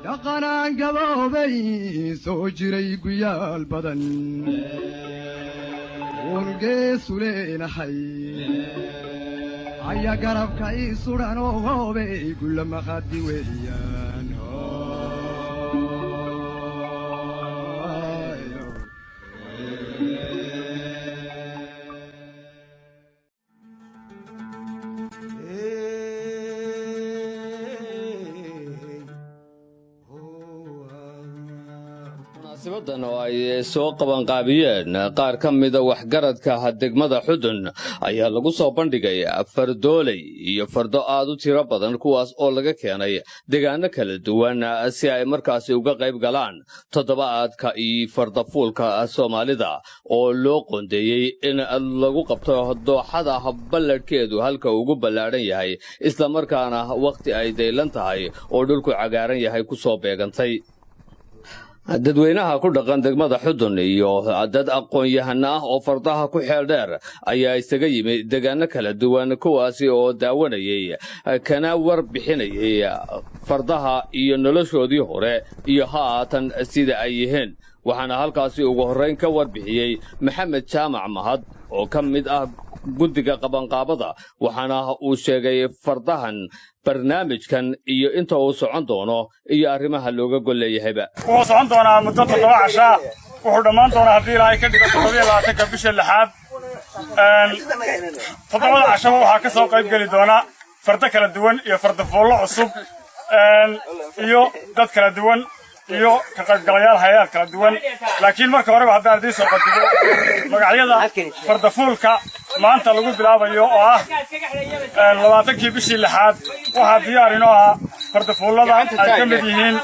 dhaqanaan gaboobay soo jiray guyaal badan urgeesu leenahay aya garabka ii sudan oo hoobay gulla maqadi weeyaan munaasabadan oo ay soo qabanqaabiyeen qaar ka mida waxgaradka degmada xudun ayaa lagu soo bandhigay fardooley iyo fardo aad u tiro badan kuwaas oo laga keenay deegaano kala duwan si ay markaasi uga qayb galaan toddobaadka iyo fardafuulka Soomaalida oo loo qoondeeyay in lagu qabto dooxada balladhkeedu halka ugu ballaaran yahay isla markaana waqti ay deylan tahay oo dhulku cagaaran yahay ku soo beegantay dadweynaha ku dhaqan degmada xudun iyo dad aqoon-yahano ah oo fardaha ku xeel dheer ayaa isaga yimid deegaano kala duwan kuwaasi oo daawanayay kana warbixinayay fardaha iyo noloshoodii hore iyo haatan sida ay yihiin waxaana halkaasi ugu horreyn ka warbixiyey maxamed jaamac mahad oo ka mid ah guddiga qabanqaabada waxaana uu sheegay fardahan barnaamijkan iyo inta uu socon doono iyo arrimaha looga gol leeyahayba wuxuu socon doonaa muddo 7 casha wuxuu dhammaan doonaa haddii ilaahay ka dhigo 27 bisha 6 7 casha waxaa ka soo qayb geli doona farda kala duwan iyo farda foollo cusub iyo dad kala duwan iyo ka qaybgalayaal hay'ad kala duwan laakiin marka hore haddaan idin soo qadiyo magacyada farda fuulka maanta lagu bilaabayo oo ah 20 bishii 6 waxaa diyaar inoo ah farda fuullada ay ka mid yihiin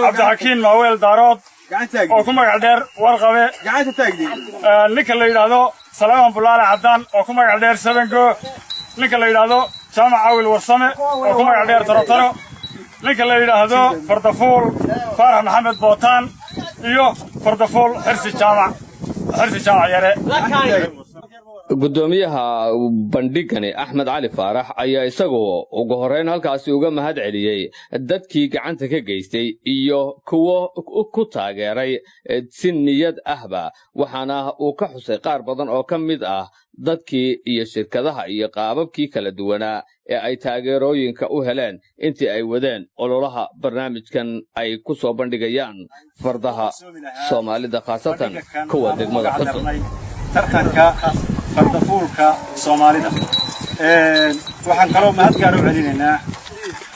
cabdixakiin maaweel daarood oo ku magac dheer warqabe ninka la yidhaahdo salaaman bulaale caddaan oo ku magac dheer sabango ninka la yidhaahdo jaamac awil warsame oo ku magac dheer torotoro ninka la yidhaahdo fardafuul faarax maxamed bootaan iyo fardafuul xirsi jaamac yare gudoomiyaha bandhigani Axmed Cali Faarax ayaa isagoo ugu horeyn halkaasi uga mahad celiyay dadkii gacanta ka geystay iyo kuwa ku taageeray si niyad ahba waxaana uu ka xusay qaar badan oo ka mid ah dadkii iyo shirkadaha iyo qaababkii kala duwanaa ee ay taageerooyinka u heleen intii ay wadeen ololaha barnaamijkan ay ku soo bandhigayaan fardaha Soomaalida khaasatan kuwa degmada xudun tartanka fardafuulka Soomaalida waxaan kaloo mahad gaar u celinaynaa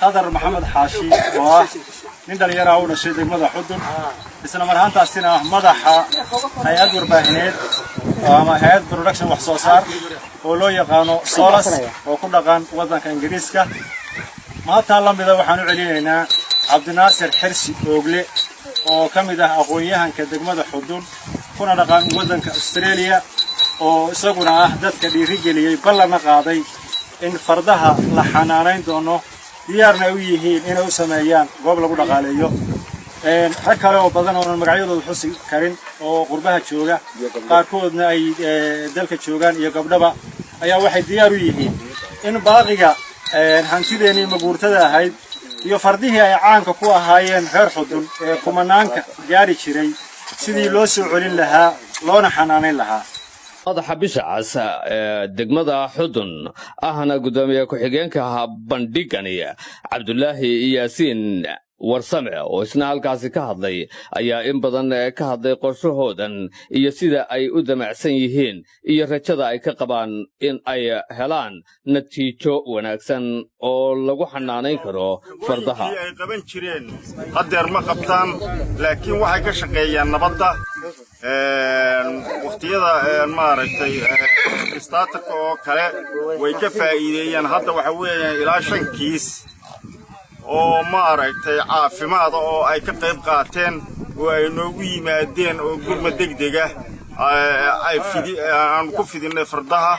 qadar maxamed xaashi oo ah nin dhalinyaro ah u dhashay degmada xudun isla marhaantaasina madaxa hay'ad warbaahineed ama hay'ad production wax soo saar oo loo yaqaano Solas oo ku dhaqan wadanka Ingiriiska maanta lamida waxaan u celinaynaa Cabdinaasir Xirsi Oogle oo ka mid ah aqoon-yahanka degmada xudun kuna dhaqan wadanka Australia oo isaguna ah dadka dhiirigeliyay ballan qaaday in fardaha la xanaanayn doono diyaarna u yihiin inay u sameeyaan goob lagu dhaqaaleeyo rag kale oo badan oo magacyadooda xusi karin oo qurbaha jooga qaarkoodna ay dalka joogaan iyo gabdhaba ayaa waxay diyaar u yihiin in baaqiga hantideennii maguurtada ahayd iyo fardihii ay caanka ku ahaayeen reer xudun ee kumanaanka gaari jiray sidii loo soo celin lahaa loona xanaanayn lahaa madaxa bisha cas degmada xudun ahna gudoomiye ku-xigeenka bandhigani Cabdullaahi Yaasiin warsame oo isna halkaasi ka hadlay ayaa in badan ka hadlay qorshahoodan iyo sida ay u damacsan yihiin iyo rajada ay ka qabaan in ay helaan natiijo wanaagsan oo lagu xanaanayn karo fardaha ay qaban jireen hadeer ma qabtaan laakiin waxay ka shaqeeyaan nabadda waqtiyada maaragtay istaatarka oo kale way ka faa'iideeyaan hadda waxa weeyaan ilaa 5 kiis oo maaragtay caafimaad oo ay ka qayb qaateen oo ay noogu yimaadeen oo gurma degdeg ah ay aan ku fidinay fardaha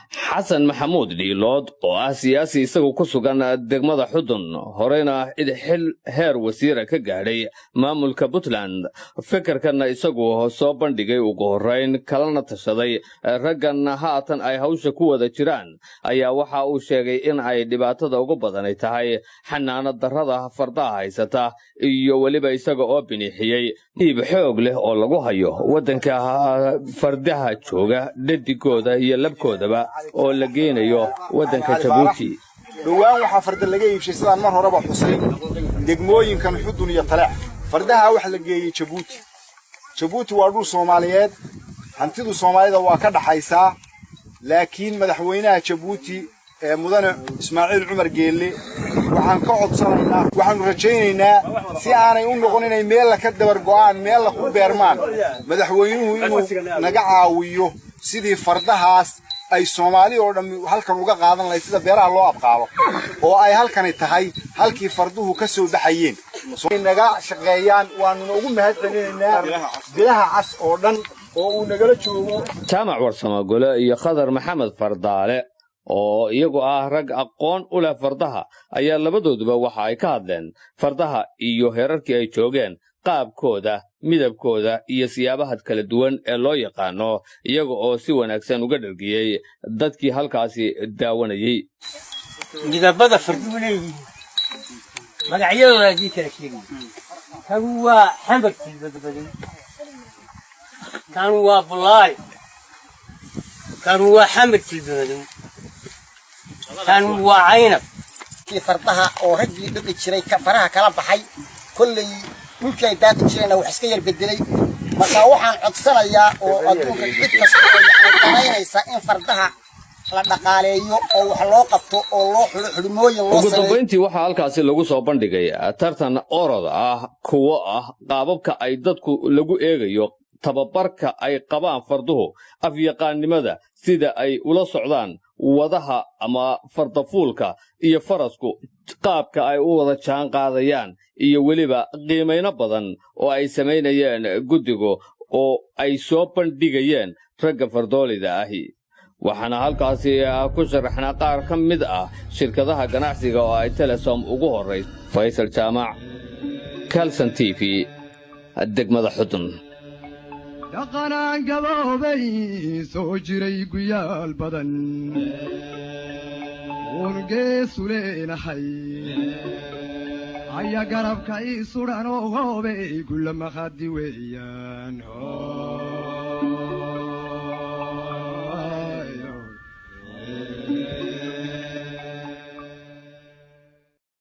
xasan maxamuud dhiilood oo ah siyaasi isagu ku sugan degmada xudun horeyna xil heer wasiira ka gaadhay maamulka puntland fikirkanna isagu soo bandhigay ugu horrayn kalana tashaday raggan haatan ay hawsha ku wada jiraan ayaa waxa uu sheegay in ay dhibaatada ugu badanay tahay xanaanad darrada fardaha haysata iyo weliba isaga oo biniixiyey hiib xoog leh oo lagu hayo waddanka fardaha jooga dhadigooda iyo labkoodaba oo la geenayo waddanka Jabuuti dhawaan waxa farda laga iibshay sidaan mar horeba xusay degmooyinkan xudun iyo talac fardaha waxa la geeyay Jabuuti waa dhul Soomaaliyeed hantidu Soomaalida waa ka dhaxaysaa laakiin madaxweynaha Jabuuti mudane Ismaaciil Cumar Geelle waxaan ka codsanaynaa waxaan rajaynaynaa si aanay u noqon inay meel ka dabar go'aan meel ku beermaan madaxweynuhu inuu naga caawiyo sidii fardahaas ay Soomaali oo dhan halkan uga qaadan lahayd sida beeraha loo abqaabo oo ay halkani tahay halkii farduhu ka soo baxayeen naga shaqeeyaan waanu ugu mahadcelinaynaa bilaha cas oo dhan oo uu nagala joogo jaamac warsamo gole iyo khadar maxamed fardaale oo iyagu ah rag aqoon u leh fardaha ayaa labadooduba waxa ay ka hadleen fardaha iyo heerarkii ay joogeen qaabkooda midabkooda iyo siyaabaha kala duwan ee loo yaqaano iyaga oo si wanaagsan uga dhargiyay dadkii halkaasi daawanayay midabada farduhu leeyihiin magacyadooda kala sheegay kan waa xambarkii badbaday kan waa bulaay kan waa xambarkii badbaday kan waa caynab fardaha oo ragii dhaqi jiray ka faraha kala baxay kullay dhulkay daaqi jireen wax iska yar bedelay marka waxaan codsanayaa oo adduunka cid kasta oo yaqaanaysa in fardaha la dhaqaaleeyo oo wax loo qabto oo loo xulmooyin loo sameeyo. ugu dambeyntii waxaa halkaasi lagu soo bandhigay tartan orod ah kuwa ah qaababka ay dadku lagu eegayo tababarka ay qabaan farduhu afyaqaannimada sida ay ula socdaan wadaha ama fardafuulka iyo farasku qaabka ay u wada jaan qaadayaan iyo weliba qiimayno badan oo ay samaynayeen guddigu oo ay soo bandhigayeen ragga fardoolida ahi waxaana halkaasi ku sharaxnaa qaar ka mid ah shirkadaha ganacsiga oo ay telesom ugu horrayso faysal jaamac kalson TV degmada xudun dhaqanaan gaboobay soo jiray guyaal badan urgeesu leenahay aya garabka ii sudan oo hoobay gulla maqadi weeyaan